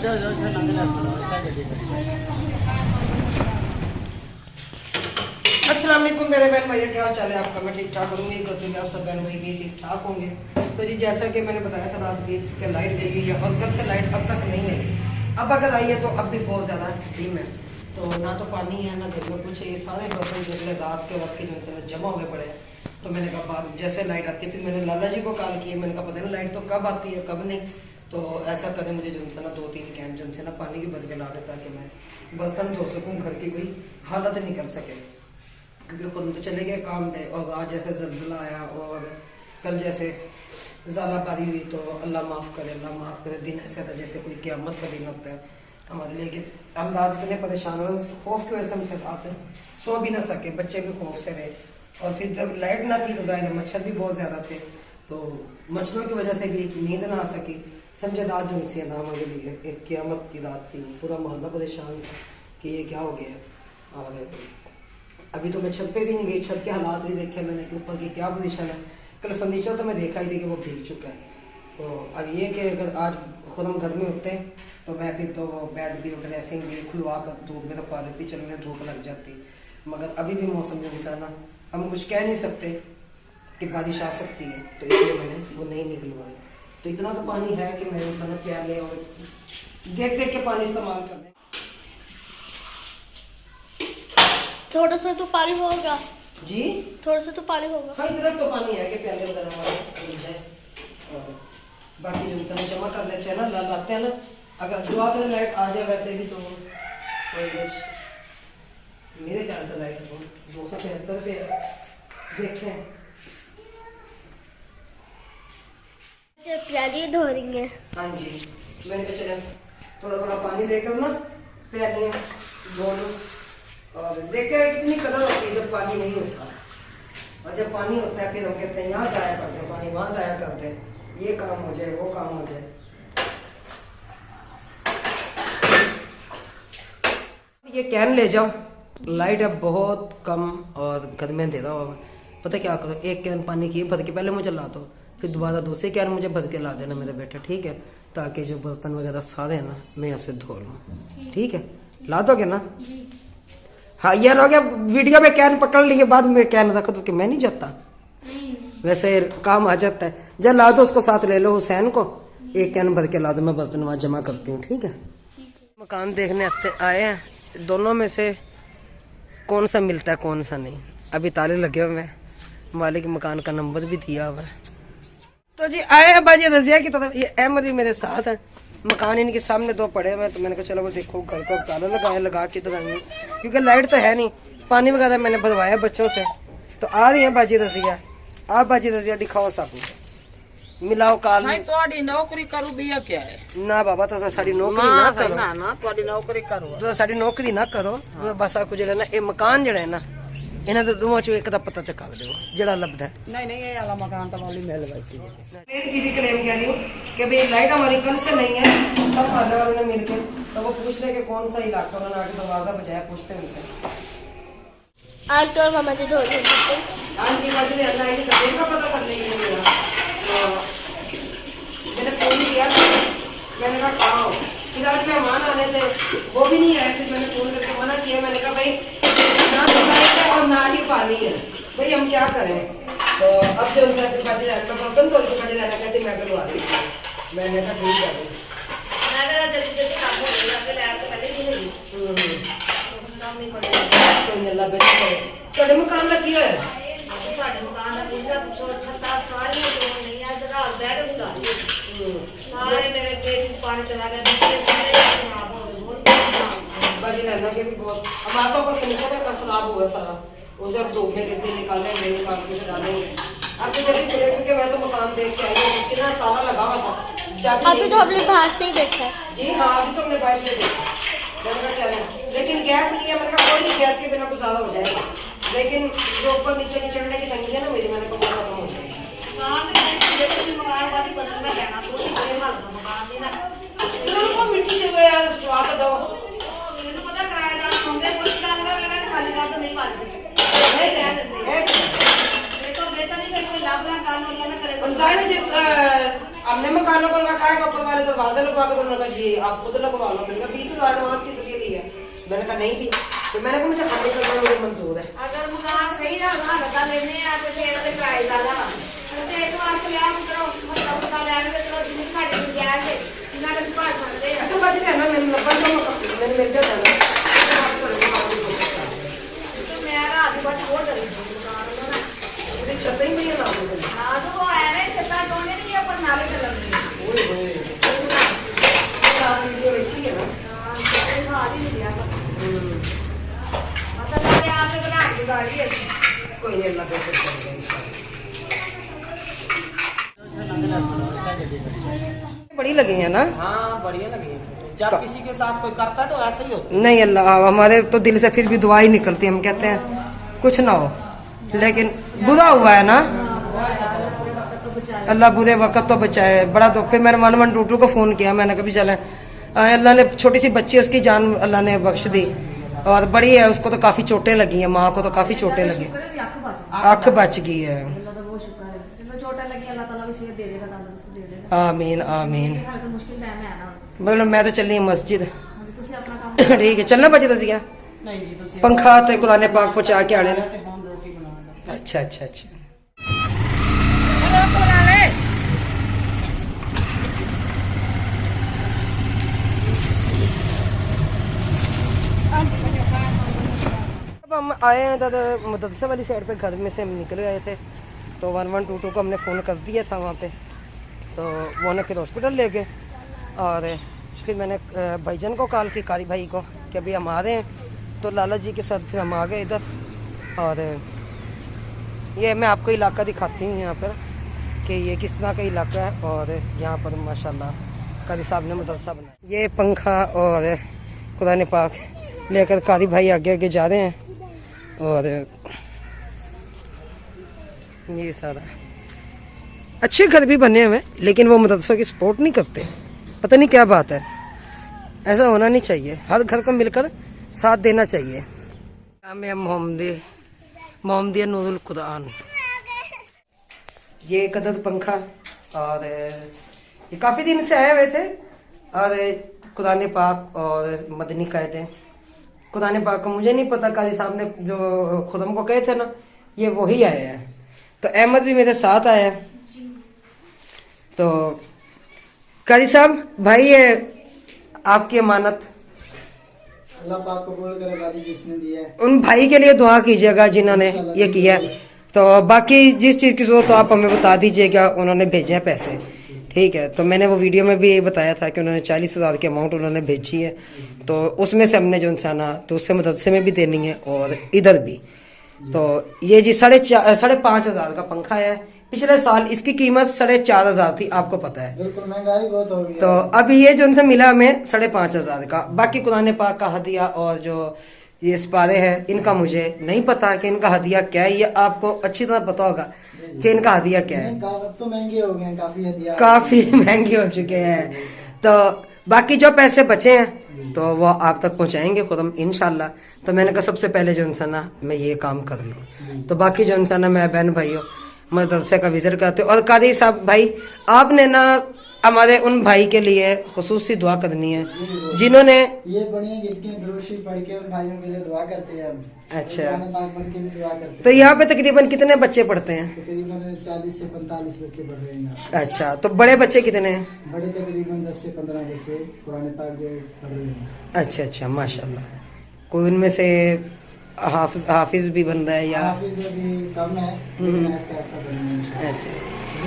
अस्सलाम वालेकुम मेरे बहन भैया, क्या हाल चाल है आपका? मैं ठीक ठाक उम्मीद करती हूँ कि आप सब बहन भाई भी ठीक ठाक होंगे। तो जी जैसा कि मैंने बताया था रात की कि लाइट गई हुई है और कल से लाइट अब तक नहीं है। अब अगर आई है तो अब भी बहुत ज़्यादा टीम है, तो ना तो पानी है ना घर में कुछ है। ये सारे बर्तन जो रात के वक्त के जो जमा हुए पड़े हैं। तो मैंने कहा बाद जैसे लाइट आती है फिर मैंने लाला जी को कॉल किया। मैंने कहा पता नहीं लाइट तो कब आती है कब नहीं, तो ऐसा करें मुझे जो ना 2-3 कैन जो ना पानी की भर के ला देता कि मैं बर्तन धो सकूँ, घर की कोई हालत नहीं कर सके। क्योंकि खुद तो चले गए काम पे और आज जैसे जल्जला आया और कल जैसे ज़ाला बारी हुई, तो अल्लाह माफ़ करे दिन ऐसा था जैसे कोई क़यामत का दिन होता है हमारे लिए। कि हम रात इतने परेशान हुए, खौफ की वजह से हम से रात सो भी ना सके, बच्चे भी खौफ से रहे। और फिर जब लाइट ना थी तो ज़ाहिर मच्छर भी बहुत ज़्यादा थे, तो मच्छरों की वजह से भी नींद ना आ सकी। समझे रात जो उनसे ना हमारे लिए एक क़यामत की रात थी। पूरा मोहल्ला परेशान कि ये क्या हो गया। और अभी तो मैं छत पे भी नहीं गई, छत के हालात भी देखे मैंने कि ऊपर की क्या पोजीशन है। कल फर्नीचर तो मैं देखा ही थी कि वो भीग चुका है। तो अब ये कि अगर आज खुद हम घर में होते हैं तो मैं फिर तो बेड भी ड्रेसिंग भी खुलवा कर धूप में रखवा देती, चलने धूप लग जाती। मगर अभी भी मौसम जो इंसान ना हम कुछ कह नहीं सकते कि बारिश आ सकती है, तो इसलिए मैंने वो नहीं निकलवाई। तो इतना तो पानी है कि मेरे इंसान प्यार ले और देख देख के पानी इस्तेमाल कर दें। थोड़ा सा तो पानी होगा जी, थोड़ा सा तो पानी होगा। हाँ इतना तो पानी है कि प्याले वगैरह हमारे जाए। और बाकी जो इंसान जमा कर लेते हैं ना, ला लाते हैं ना। अगर दुआ कर लाइट आ जाए वैसे भी तो मेरे ख्याल से लाइट 273 पे देखते हैं। प्याली धो रही है। हाँ जी, मैंने कहा चले थोड़ा थोड़ा पानी लेकर ना प्यालियाँ धो लो। और देखे कितनी कदर होती है जब पानी नहीं होता, और जब पानी होता है फिर हम कहते हैं यहाँ जाया करते हैं पानी, वहाँ जाया करते हैं, ये काम हो जाए वो काम हो जाए। ये कैन ले जाओ, लाइट अब बहुत कम और घर में दे रहा हो। पता क्या करो, एक कैन पानी की भर के पहले मुझे ला दो, फिर दोबारा दूसरे कैन मुझे भर के ला देना मेरे बेटे, ठीक है? ताकि जो बर्तन वगैरह सारे हैं ना मैं ऐसे धो लूँ, ठीक है? ला दोगे ना? हाँ ये हो गया। वीडियो में कैन पकड़ लिए बाद में कैन रखो तो कि मैं नहीं जाता, वैसे काम आ जाता है। जब ला दो उसको साथ ले लो, हुसैन को एक कैन भर के ला दो, मैं बर्तन वहाँ जमा करती हूँ, ठीक है? मकान देखने आए हैं, दोनों में से कौन सा मिलता है कौन सा नहीं। अभी ताले लगे हुए हैं, मालिक मकान का नंबर भी दिया हुआ है। तो जी आए हैं बाजी रजिया की तरफ। ये अहमद भी मेरे साथ है, मकान इनके सामने दो पड़े हुए, तो मैंने कहा चलो वो देखो घर को ताला लगा के तरह, क्योंकि लाइट तो है नहीं। पानी वगैरह मैंने भरवाया बच्चों से, तो आ रही है बाजी रजिया। आप बाजी रजिया दिखाओ सब मिलाओ काल ਤੁਹਾਡੀ नौकरी करू बिया क्या है ना बाबा, तो साड़ी नौकरी ना करो ना ਤੁਹਾਡੀ नौकरी करो तो साड़ी नौकरी ना करो। बस आपको जो है ना ये मकान जो है ना इन्हें तो दोवां चों एक दा पता चका दो जड़ा लभदा है। नहीं ये वाला मकान तो वाली मिल गई थी। दीदी क्लेम कह रही हूँ कि भाई लाइट हमारी कल से नहीं है। सब फादर वाले ने मिलकर तो वो पूछ रहे कि कौन सा इलाका, उन्होंने आके दरवाजा बजाया, पूछते हैं उनसे। आज तो मामा जी धो रही है। हाँ जी बाजी ने अल्लाह की तबीयत का पता करने के लिए मिला, तो मैंने फोन किया था, मैंने कहा आओ। फिर आज मेहमान आने थे, वो भी नहीं आए। फिर मैंने फोन करके मना किया, मैंने कहा भाई ना तो लाइट है और ना ही पानी है, भाई हम क्या करें? तो अब जो उनका बाजी रहता बर्तन तो उनकी बाजी रहना कहती मैं करवा रही थी। मैंने कहा ठीक है कोई अल्लाह बेटा करे। ਤੁਹਾਡੇ ਮਕਾਨ ਲੱਗੀ ਹੋਇਆ ਸਾਡੇ ਮਕਾਨ ਦਾ ਪੂਰਾ ਛੱਤਾਂ ਸਾਰੀਆਂ ਤੋਂ ਨਹੀਂ ਆ, ਜਰਾ ਬੈਠ ਵੀ ਲਾ ਲਈ ਸਾਰੇ ਮੇਰੇ ਪੇਟ ਨੂੰ ਪਾਣੀ ਚਲਾ ਗਿਆ, ਬੱਚੇ ਸਾਰੇ खराब हो गए। बहुत बाजी रहना के भी बहुत। अब आपका ऊपर फर्नीचर का खराब हुआ सारा, उसे अब धूप में किस दिन निकालेंगे, निकाल के डालेंगे। अब तो जब भी चले, क्योंकि मैं तो मकान देख के आई हूँ, उसके ना ताला लगा हुआ था। अभी तो हमने बाहर से ही देखा है। जी हाँ अभी तो हमने बाहर से देखा, चले। लेकिन गैस नहीं है, मैंने कहा कोई नहीं, गैस के बिना कुछ ज्यादा हो जाएगा। लेकिन जो ऊपर नीचे की चढ़ने की टंकी है ना मेरी, मैंने कहा खत्म हो जाएगी। मकान वाली बदलना कहना तो बड़े हाल का मकान नहीं ना, तो मिट्टी से गया स्टवा कर दो। मैंने पता किराएदार होंगे कोई गल का, मैं खाली रात नहीं मारती नहीं कह देते। ये तो बेटा नहीं कोई लाभ ना काम ना करे। और जाहिर जिस हमने मकानों पर रखा है, ऊपर वाले दरवाजे लगवा के उन्होंने कहा जी आप खुद लगवा लो। मैंने कहा 20,000 एडवांस किस लिए लिया? मैंने कहा नहीं भी, तो मैंने कहा मुझे खाने का मुझे मंजूर है। अगर मकान सही ना लगा लेने आ तो फिर ते किराए दा ला ते एक बार तो यार करो मतलब का ले ले तो जिन खाड़ी मिल गया है ना के पास सकते हैं। अच्छा बच गया ना, मैंने लब्बा तो मैंने मिल जाता ना। तो मैं रात बाद बहुत डरी दुकान में ना मेरी छत ही में ये ना हो गई। हां तो वो आया नहीं छत्ता तोड़ने नहीं है पर नाले चल रही ओए होए रात वीडियो देखी है ना। हां ये बात ही नहीं दिया मतलब ये आपने बना के गाड़ी है कोई नहीं, अल्लाह कर सकता है इंशाल्लाह। बड़ी लगी है ना? हाँ बढ़िया लगी है। जब किसी के साथ कोई करता है तो ऐसा ही होता नहीं अल्लाह, हमारे तो दिल से फिर भी दुआ ही निकलती है। हम कहते हैं कुछ ना हो, लेकिन बुरा हुआ है ना, अल्लाह बुरे वक्त तो बचाए। बड़ा तो फिर मैंने 112 को फ़ोन किया, मैंने कभी चले अल्लाह ने छोटी सी बच्ची उसकी जान अल्लाह ने बख्श दी, और बड़ी है उसको तो काफ़ी चोटें लगी हैं, माँ को तो काफ़ी चोटें लगी, आँख बच गई है। आमीन आमीन। मतलब मैं तो चली मस्जिद। ठीक है चलना बचे दसिया नहीं जी तुसी पंखा ते कुरान पाक पहुंचा के आने ने। ते होम रोटी बनाना अच्छा अच्छा अच्छा। अब हम आए हैं तो मदरसा वाली साइड पे, घर में से हम निकल गए थे तो 1122 को हमने फ़ोन कर दिया था वहाँ पे, तो वो ने फिर हॉस्पिटल ले गए। और फिर मैंने भाईजान को कॉल की, कारी भाई को, कि अभी हम आ रहे हैं, तो लाला जी के साथ फिर हम आ गए इधर। और ये मैं आपको इलाका दिखाती हूँ यहाँ पर कि ये किस तरह का इलाका है। और यहाँ पर माशाल्लाह कारी साहब ने मदरसा बनाया। ये पंखा और कुरान पाक लेकर कारी भाई आगे आगे जा रहे हैं। और ये सारा अच्छे घर भी बने हुए, लेकिन वो मदरसों की सपोर्ट नहीं करते, पता नहीं क्या बात है। ऐसा होना नहीं चाहिए, हर घर को मिलकर साथ देना चाहिए। जामिया मोहम्मदिया नूरुल कुरान, ये कदर पंखा, और ये काफ़ी दिन से आए हुए थे। और कुरान पाक और मदनी कायदे, कुरान पाक को मुझे नहीं पता, काजी साहब ने जो खुद हमको कहे थे ना, ये वही आए हैं। तो अहमद भी मेरे साथ आया है। तो काजी साहब भाई ये आपकी अमानत अल्लाह पाक कबूल करे बारी जिसने दिया है। उन भाई के लिए दुआ कीजिएगा जिन्होंने ये किया है। तो बाकी जिस चीज़ की जरूरत तो आप हमें बता दीजिएगा, उन्होंने भेजे हैं पैसे, ठीक है। तो मैंने वो वीडियो में भी ये बताया था कि उन्होंने 40,000 की अमाउंट उन्होंने भेजी है, तो उसमें से हमने जो इंसान तो उससे मदरसे में भी देनी है और इधर भी। तो ये जी 5,500 का पंखा है। पिछले साल इसकी कीमत 4,500 थी, आपको पता है। बिल्कुल महंगाई बहुत हो गई। तो अभी ये जो उनसे मिला हमें 5,500 का। बाकी कुरान पाक का हदिया और जो ये सिपारे हैं इनका मुझे नहीं पता कि इनका हदिया क्या है, ये आपको अच्छी तरह पता होगा कि इनका हदिया क्या है। अब तो महंगे हो गए हैं, काफी हदिया काफी महंगे हो चुके हैं। तो बाकी जो पैसे बचे हैं तो वो आप तक पहुंचाएंगे खुद हम इंशाल्लाह। तो मैंने कहा सबसे पहले जो इंसान ना मैं ये काम कर लूँ। तो बाकी जो इंसान मैं बहन भाइयों मदरसे का विजिट करते। और कादी साहब भाई आपने ना हमारे उन भाई के लिए खुसूसी दुआ करनी है जिन्होंने ये बढ़िया गिफ्ट द्रोशी पढ़ के उन भाइयों के लिए दुआ करते हैं हम। अच्छा। कुरान पाक पढ़ के भी दुआ करते हैं। तो यहाँ पे तकरीबन कितने बच्चे पढ़ते हैं? तकरीबन 40 से 45 बच्चे पढ़ रहे हैं। अच्छा, तो बड़े बच्चे कितने हैं? बड़े तकरीबन 10 से 15 बच्चे कुरान पाक जो पढ़ रहे हैं। अच्छा अच्छा माशाल्लाह। कोई उनमें से हाफिज भी बन रहा है या? हाफिज अभी कम है, लेकिन आहिस्ता आहिस्ता बनेंगे। अच्छा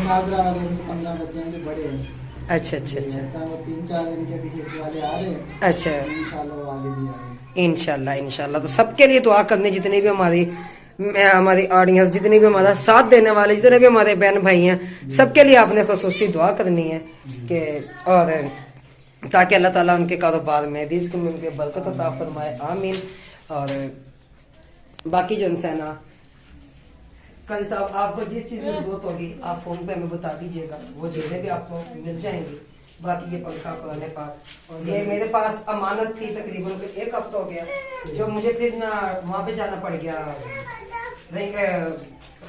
हाजरा वाले 15 बच्चे हैं जो बड़े हैं। अच्छा अच्छा अच्छा वो 3-4 इनके पीछे वाले आ रहे हैं। अच्छा इंशाल्लाह वो आगे भी आएंगे। इंशाल्लाह इंशाल्लाह। तो सबके लिए दुआ करने, जितने भी हमारी ऑडियंस, जितने भी हमारा साथ देने वाले, जितने भी हमारे बहन भाई हैं, सबके लिए आपने खुसूसी दुआ करनी है कि और ताकि अल्लाह ताला उनके कारोबार में रिज़्क़ में उनके बरकत अता फरमाए, आमीन। और बाकी जो इंसान कल साहब आपको जिस चीज़ की जरूरत होगी आप फ़ोन पे हमें बता दीजिएगा, वो चीज़ें भी आपको मिल जाएंगी। बाकी ये पंखा कुरान पाक और ये मेरे पास अमानत थी तकरीबन 1 हफ्ता हो गया, जो मुझे फिर ना वहाँ पे जाना पड़ गया,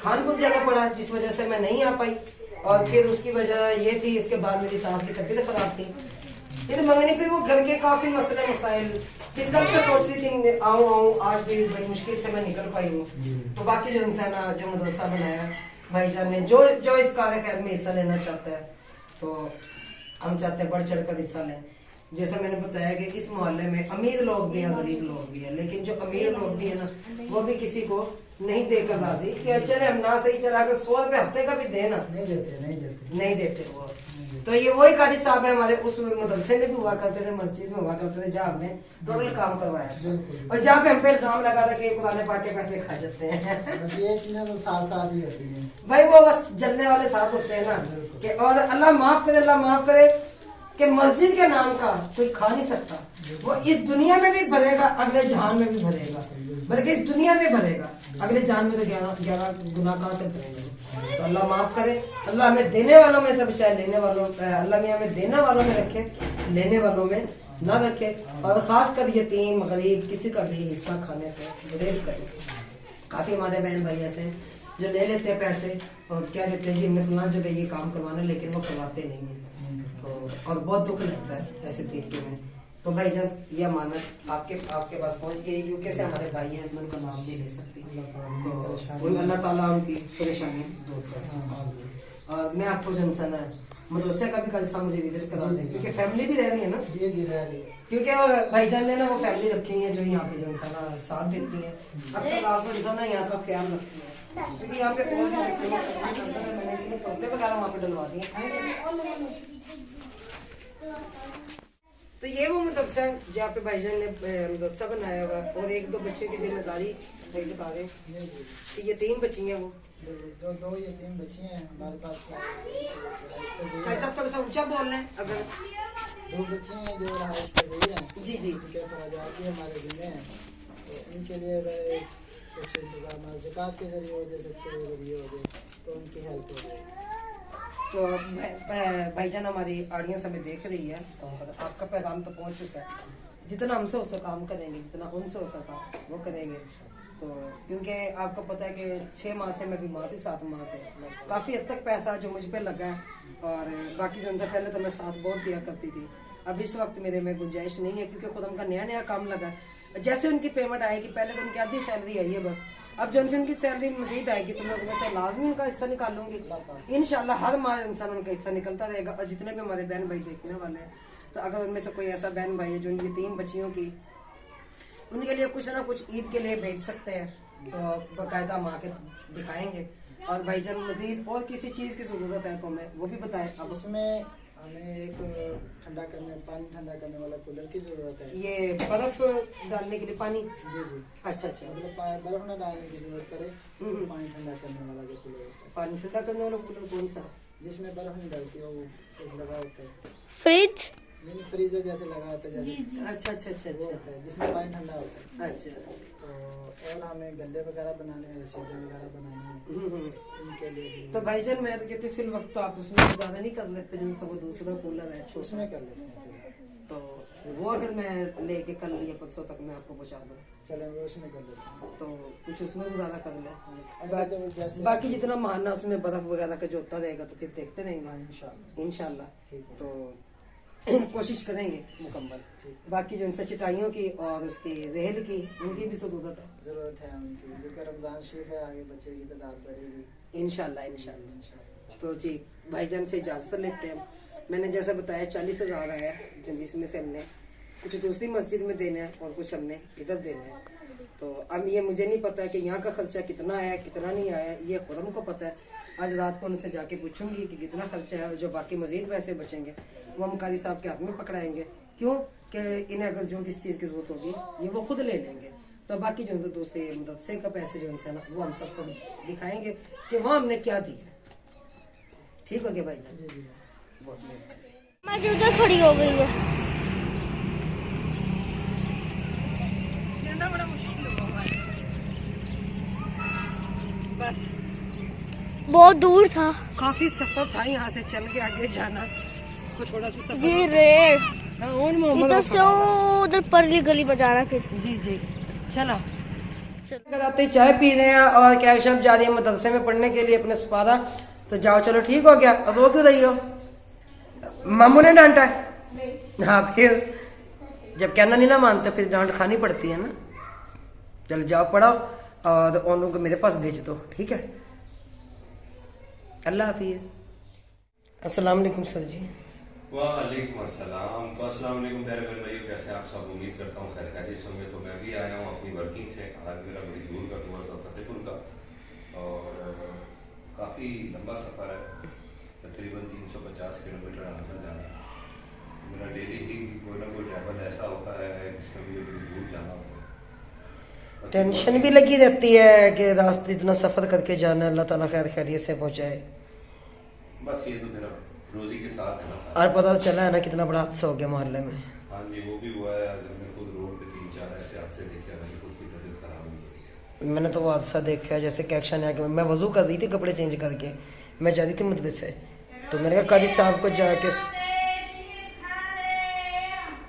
खानपुर जाना पड़ा, जिस वजह से मैं नहीं आ पाई। और फिर उसकी वजह ये थी, इसके बाद मेरी सास की तबीयत खराब थी। फिर मंगनी पे वो घर के काफी मसले मसाइल, फिर कल से सोचती थी आऊँ आज भी बड़ी मुश्किल से मैं निकल पाई हूँ। तो बाकी जो इंसान जो मदरसा बनाया भाईजान ने, जो इस कार्य खैर में हिस्सा लेना चाहता है तो हम चाहते हैं बढ़ चढ़ कर हिस्सा लें। जैसा मैंने बताया कि इस मोहल्ले में अमीर लोग भी हैं, गरीब लोग भी हैं, लेकिन जो अमीर लोग भी है ना वो भी किसी को नहीं देकर राजी कि चले हम ना सही चला कर 100 रुपए हफ्ते का भी देना नहीं देते वो। तो ये वही कारी साहब है हमारे उस मदरसे में भी हुआ करते थे, मस्जिद में हुआ करते थे, जहाँ हमने टोटल काम करवाया था और जहाँ पे हम पे इल्जाम लगा था कि कुरान पाक के पैसे खा जाते हैं। बस ये चीजें तो साथ साथ ही होती हैं भाई, वो बस जलने वाले साथ होते हैं ना कि, और अल्लाह माफ करे कि मस्जिद के नाम का कोई खा नहीं सकता। वो इस दुनिया में भी भरेगा, अगले जहान में भी भरेगा, बल्कि इस दुनिया में भरेगा, अगले जहान में तो 11 गुना कहाँ से भरेंगे। तो अल्लाह माफ करे, अल्लाह हमें देने वालों में सब चाहे लेने वालों, अल्लाह में हमें देने वालों में रखे, लेने वालों में ना रखे। और खास कर यतीम गरीब किसी का भी हिस्सा खाने से गुरेज करें। काफी हमारे बहन भाई ऐसे हैं जो ले लेते हैं पैसे और क्या कहते हैं जी मैं फलां जगह ये काम करवाना, लेकिन वो करवाते नहीं है। तो और बहुत दुख लगता है ऐसे तरीके में। तो भाई जब ये अमानत आपके पास पहुंच गई, यूके से हमारे भाई हैं, मैं उनका नाम नहीं ले सकती, तो अल्लाह ताला उनकी परेशानियां दूर करे। और मैं आपको जनसन है मदरसे का भी कल सा मुझे विजिट करा दें, क्योंकि फैमिली भी रह रही है ना। जी जी रह रही है, क्योंकि वो भाईजान ने ना वो फैमिली रखी हुई है जो यहाँ पे जनसाना साथ देती है। अब तक आपको इंसान यहाँ का ख्याल रखती है, क्योंकि यहाँ पे और भी बच्चे मैंने तोते वगैरह वहाँ पे डलवा दिए। तो ये वो मदरसा है जहाँ पे भाईजान ने मदरसा बनाया हुआ, और 1-2 बच्चे की जिम्मेदारी भाई बता दें कि ये 3 बच्ची हैं, वो दो ये 3 बच्ची हैं हमारे पास। कैसा थोड़ा सा ऊंचा बोल रहे हैं अगर 2 बच्ची हैं जो राहत पे सही हैं। जी जी उनके खराजात भी हमारे जिम्मे हैं, तो इनके लिए कुछ इंतजाम ज़कात के जरिए हो जाए, सबके जरिए हो जाए तो उनकी हेल्प हो जाए। तो भाईजान हमारी ऑडियंस हमें देख रही है और आपका पैगाम तो पहुंच चुका है। जितना हमसे हो सका हम करेंगे, जितना उनसे हो सका वो करेंगे। तो क्योंकि आपको पता है कि 6 माह से मैं बीमार थी, 7 माह से काफ़ी हद तक पैसा जो मुझ पे लगा है, और बाकी जो उनसे पहले तो मैं साथ बहुत दिया करती थी। अब इस वक्त मेरे में गुंजाइश नहीं है, क्योंकि खुद उनका नया काम लगा है। जैसे उनकी पेमेंट आएगी, पहले तो उनकी आधी सैलरी आई है बस, अब जो उनकी सैलरी मजीद आएगी तो मैं उसमें से लाजमी उनका हिस्सा निकालूंगी इंशाल्लाह। हर माह इंसान उनका हिस्सा निकलता रहेगा। और जितने भी हमारे बहन भाई देखने वाले हैं, तो अगर उनमें से कोई ऐसा बहन भाई है जो उनकी 3 बच्चियों की उनके लिए कुछ ना कुछ ईद के लिए भेज सकते हैं, तो बाकायदा हम आके दिखाएंगे। और भाईजान मजीद और किसी चीज की जरूरत है तो हमें वो भी बताएं। अब इसमें हमें एक पानी ठंडा करने वाला कूलर की जरूरत है। ये बर्फ डालने के लिए पानी, जी जी अच्छा मतलब बर्फ न डालने की जरूरत पड़े, पानी ठंडा करने वाला जो कूलर होता है। पानी ठंडा करने वाला कूलर कौन सा? जिसमें बर्फ नहीं डालती हो, वो लगा होता है। फ्रिज नहीं, फ्रीजर जैसे लगा होता है, जैसे अच्छा वो होता है जिसमें पानी ठंडा होता है। अच्छा। तो और हमें गले वगैरह बनाने हैं, रसीदें वगैरह बनानी हैं, इनके लिए भी। तो भाईजान मैं तो कहती फिल वक्त तो आप उसमें ज्यादा नहीं कर लेते, जिनसे वो दूसरा कूलर है छोटा, उसमें कर लेते हैं फिर। तो वो अगर मैं लेके कल या परसों तक मैं आपको पहुंचा दूँ चलें वो उसमें कर लेते हैं। तो कुछ उसमें भी ज्यादा कर अगर तो ले। जैसे बाकी जितना मानना उसमें बर्फ वगैरह का जो होता रहेगा तो फिर देखते रहेंगे इंशाल्लाह। ठीक है। तो कोशिश करेंगे मुकम्मल। बाकी जो इनसे चटाइयों की और उसकी रेहल की उनकी भी जरूरत है उनकी, क्योंकि रमजान शरीफ है, आगे बच्चे की तादाद बढ़ेगी इंशाल्लाह। तो जी भाईजान से इजाजत लेते हैं। मैंने जैसा बताया 40,000 आया, जिसमें से हमने कुछ दूसरी मस्जिद में देना है और कुछ हमने इधर देना है। तो अब ये मुझे नहीं पता है कि यहाँ का खर्चा कितना आया कितना नहीं आया, ये खुद को पता है। आज रात को उनसे जाके पूछूंगी कि कितना खर्चा है, और जो बाकी मजीद पैसे बचेंगे वो हम कारी साहब के हाथ में पकड़ाएंगे। क्यों कि इन्हें अगर जो किस चीज़ की जरूरत होगी ये वो खुद ले लेंगे। तो बाकी जो दूसरे मदरसे का पैसे जो इनसे ना वो हम सबको दिखाएंगे कि वहाँ हमने क्या दिया। ठीक हो गया भाई जान? बहुत मैं जो उधर खड़ी हो गई है। बड़ा मुश्किल होगा बस, बहुत दूर था, काफी सफर था यहाँ से चल के आगे जाना को, थोड़ा सा सफर। ये रेड इधर इधर से उधर परली गली में जाना फिर। जी चलो आते चाय पी रहे हैं और क्या शब जा रही है मदरसे में पढ़ने के लिए अपने सपारा। तो जाओ चलो ठीक हो गया। अब रो क्यों रही हो? मामू ने डांटा है? हाँ फिर जब कहना नहीं ना मानते फिर डांट खानी पड़ती है ना। चलो जाओ पढ़ो और उन लोगों को मेरे पास भेज दो, ठीक है? अल्लाह हाफिज। अस्सलाम वालेकुम सर जी। वालेकुम अस्सलाम। तो अस्सलाम वालेकुम प्यारे बहन भाइयों, कैसे आप सब? उम्मीद करता हूँ खैर खैरियत से होंगे। तो मैं भी आया हूँ अपनी वर्किंग से। आज मेरा बड़ी दूर का टूर था, फतेहपुर का, और काफ़ी लंबा सफ़र है, तकरीबन 350 किलोमीटर आना जाना। मेरा डेली ही कोई ना कोई ट्रैवल ऐसा होता है जिसमें मुझे बड़ी दूर जाना होता है। टेंशन भी लगी रहती है कि रास्ते इतना सफ़र करके जाना है, अल्लाह ताला खैर खैरियत से पहुँचाए। बस ये तो मेरा रोजी के साथ है ना साथ। और पता चला है ना कितना बड़ा हादसा हो गया मोहल्ले में। हाँ जी, वो भी हुआ है। आज मैंने खुद रोड पे 3-4 ऐसे हादसे देखे हैं, मैंने खुद की तबीयत खराब हो गई है। मैंने तो वो हादसा देखा है, जैसे क्या एक्शन है कि मैं वजू कर रही थी कपड़े चेंज करके, मैं जा रही थी मदरसे, तो मैंने कहा काजी साहब को जाके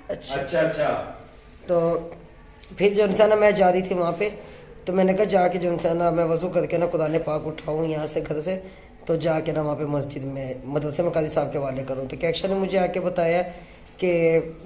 अच्छा तो फिर जो इंसान मैं जा रही थी वहाँ पे, तो मैंने कहा जाके जो इंसान मैं वजू करके ना कुरान पाक उठाऊँ यहाँ से घर से, तो जाके ना वहाँ पे मस्जिद में मदरसे में काजी साहब के वाले करूँ। तो क्या एक्शन ने मुझे आके बताया कि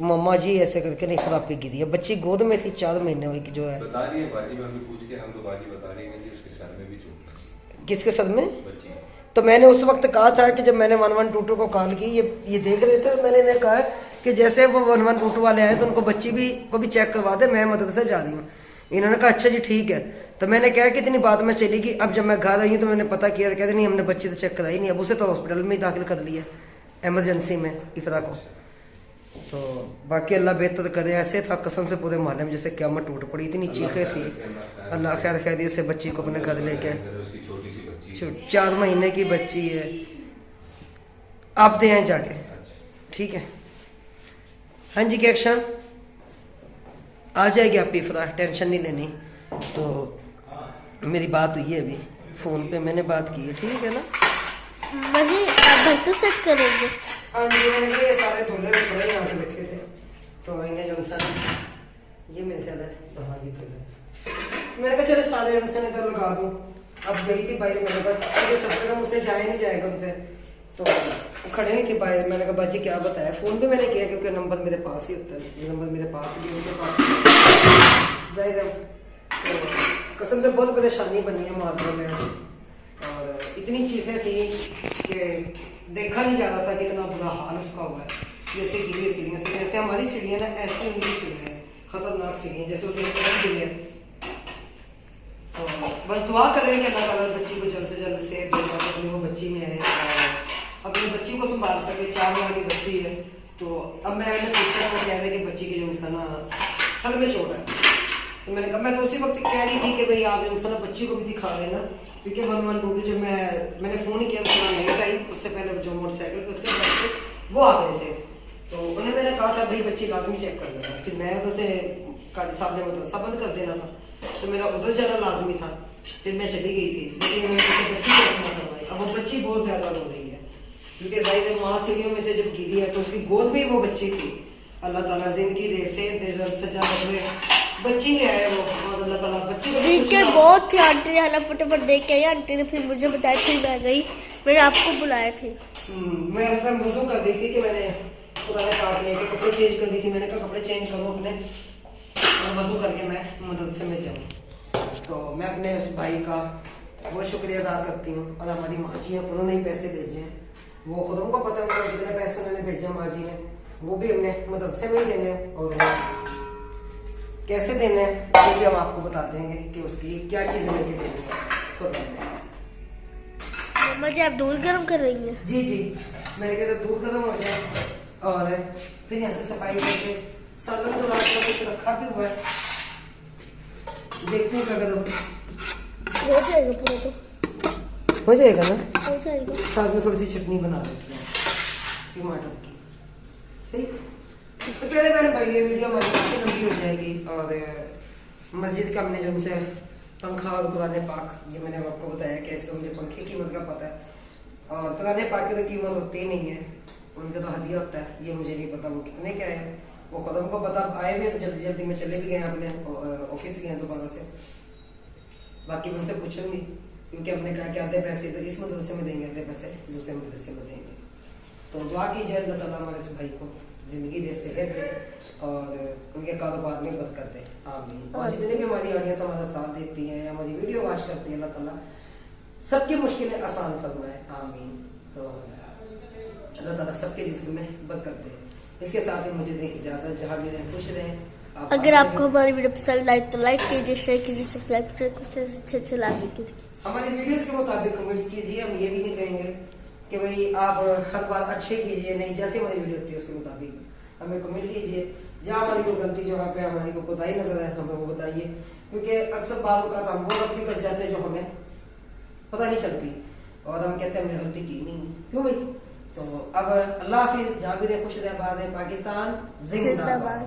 मम्मा जी ऐसे करके नहीं खराबी गिरी है, बच्ची गोद में थी 4 महीने हुई की जो है। बता रही है बाजी में, पूछ के हम तो बाजी बता रही है कि उसके सर में भी चोट है। किसके सर में? बच्ची। तो मैंने उस वक्त कहा था कि जब मैंने 1122 को कॉल की, ये देख रहे थे, मैंने इन्हें कहा कि जैसे वो 1122 वाले आए तो उनको बच्ची को भी चेक करवा दे, मैं मदरसे जा रही हूँ। इन्होंने कहा अच्छा जी ठीक है। तो मैंने कहा कि इतनी बात में चली गई। अब जब मैं घर आई हूँ तो मैंने पता किया, कहते नहीं हमने बच्ची तो चेक कराई नहीं, अब उसे तो हॉस्पिटल में ही दाखिल कर लिया एमरजेंसी में, इफरा को। तो बाकी अल्लाह बेहतर करे। ऐसे था कसम से पूरे मोहल्ले में जैसे क़यामत टूट पड़ी, इतनी चीखें थी। अल्लाह खैर खैरियत से बच्ची को अपने घर लेके, उसकी छोटी सी बच्ची 4 महीने की बच्ची है। आप दे आए जाके, ठीक है? हाँ जी, क्या एक्शन आ जाएगी आपकी इफरा, टेंशन नहीं लेनी। तो मेरी बात हुई है अभी फ़ोन पे, मैंने बात की है, ठीक है ना? वही आप घर तो सेट करेंगे। हाँ जी, मैंने ये सारे धुले में थोड़े यहाँ पे रखे थे, तो इन्हें जो इंसान ये मेरे ख्याल है हाँ ये तो मैंने कहा चलो सारे इंसान इधर लगा दूँ। अब गई थी बाहर, मैंने कहा छत का मुझसे जाए नहीं जाएगा उनसे, तो खड़े नहीं थे बाहर। मैंने कहा बाजी क्या बताया, फ़ोन पे मैंने किया क्योंकि नंबर मेरे पास ही होता है, ये नंबर मेरे पास ही उनके पास जाहिर है। तो कसम से बहुत परेशानी बनी है मोहल्ले में, और इतनी चीखें थी कि देखा नहीं जा रहा था कि इतना बुरा हाल उसका हुआ है। जैसे गिरी सीढ़ियों से, जैसे हमारी सीढ़ियाँ ना ऐसी उनकी सीढ़ियाँ खतरनाक सीढ़ियाँ, जैसे वो गिरी है। तो बस दुआ करेंगे अल्लाह ताला बच्ची को जल्द से जल्द से अपनी वो बच्ची में है और अपनी बच्ची को संभाल सके। 4 महीने की बच्ची है। तो अब मैंने पूछा, वो कह रहे कि बच्ची की जो इंसान सर में चोट है। तो मैंने कहा, मैं तो उसी वक्त कह रही थी कि भाई आप जो इंसान बच्ची को भी दिखा रहे ना, क्योंकि 1122 जब मैंने फ़ोन ही किया तो नहीं आई, उससे पहले जो मोटरसाइकिल पे थे वो आ गए थे। तो उन्हें मैंने कहा था भाई बच्ची लाजमी चेक कर लेना। फिर मैं उसे काजी साहब ने मदरसा बंद कर देना था, तो मेरा उधर जाना लाजमी था। फिर मैं चली गई थी, लेकिन मैंने बच्ची को रखना करवाई। अब वो बच्ची बहुत ज़्यादा रो रही है, क्योंकि जाहिर है वहाँ सीढ़ियों में से जब गिरी है तो उसकी गोद में वो बच्ची थी। अल्लाह ताला जिंदगी दे, सेहत दे, जल्द से जल्द बच्ची में आए वो, और अल्लाह ताला बच्ची को जी के बहुत थी आंटी ने, हालांकि फटाफट देख के आई आंटी ने, फिर मुझे बताया, फिर मैं गई, मैंने आपको बुलाया। फिर मैं उसमें वजू कर दी थी कि मैंने खुदा ने पाक लेके कपड़े चेंज कर दी थी। मैंने कहा कपड़े चेंज करो अपने, और वजू करके मैं मदरसे में जाऊँ। तो मैं अपने उस भाई का बहुत शुक्रिया अदा करती हूँ, और हमारी माँ जी हैं, उन्होंने ही पैसे भेजे हैं। वो खुद उनको पता है कितने पैसे उन्होंने भेजे माँ जी ने, वो भी हमने मदरसे में ही देने हैं। और कैसे देने हैं ये भी हम आपको बता देंगे कि उसकी क्या चीज़ लेके देनी है, खुद मम्मा जी आप दूध गर्म कर रही हैं? जी जी, मैंने कहा दूध गर्म हो जाए, और फिर यहाँ से सफाई करके सालन तो रात का कुछ रखा भी हुआ है, देखते हैं अगर हो जाएगा पूरा, तो हो जाएगा ना। हो जाएगा। साथ में थोड़ी सी चटनी बना देते हैं टमाटर की, सही। तो पहले बहन भाई ये वीडियो हमारी काफ़ी लंबी हो जाएगी। और मस्जिद का हमने जो उनसे पंखा और कुरान पाक, ये मैंने आपको बताया कैसे, मुझे पंखे की कीमत का पता है, और कुरान पाक की तो कीमत होती ही नहीं है, उनका तो हदिया होता है। ये मुझे नहीं पता वो कितने क्या है, वो खुद हमको पता। आए भी तो जल्दी जल्दी में चले भी गए अपने ऑफिस गए दोबारा से, बाकी मैं उनसे पूछूंगी क्योंकि हमने कहा कि आधे पैसे तो इस मदरसे में देंगे, आधे पैसे दूसरे मदरसे में देंगे। तो दुआ कीजिए अल्लाह ताला हमारे इस भाई को जिंदगी दे, सेहत दे और उनके कारोबार में बरकत दे, आमीन। और जितने भी हमारी ऑडियंस हमारा साथ देती हैं, हमारी वीडियो वॉच करती है, अल्लाह ताला सबकी मुश्किलें आसान फरमाए, आमीन। तो अल्लाह ताला सबके रिज़्क़ में बरकत दे। इसके साथ ही मुझे दें इजाजत, जहाँ भी रहें खुश रहें। अगर आपको हमारी वीडियो पसंद आए तो लाइक कीजिए, शेयर कीजिए, सब्सक्राइब कीजिए, कुछ अच्छे लाइक कीजिए। हमारी वीडियोस के मुताबिक कमेंट्स कीजिए। हम ये भी नहीं कहेंगे कि भाई आप हर बार अच्छे कीजिए, नहीं, जैसे हमारी वीडियो होती है उसके मुताबिक हमें कमेंट कीजिए। जहाँ हमारी को गलती, जहाँ पे हमारी को कोताही नजर आए हमें वो बताइए, क्योंकि अक्सर बात का हम वो गलती कर जाते हैं जो हमें पता नहीं चलती और हम कहते हैं हमने गलती की नहीं, क्यों भाई। तो अब अल्लाह हाफिज, जहाँ भी रहे खुश रहे, आबाद है, पाकिस्तान जिंदाबाद।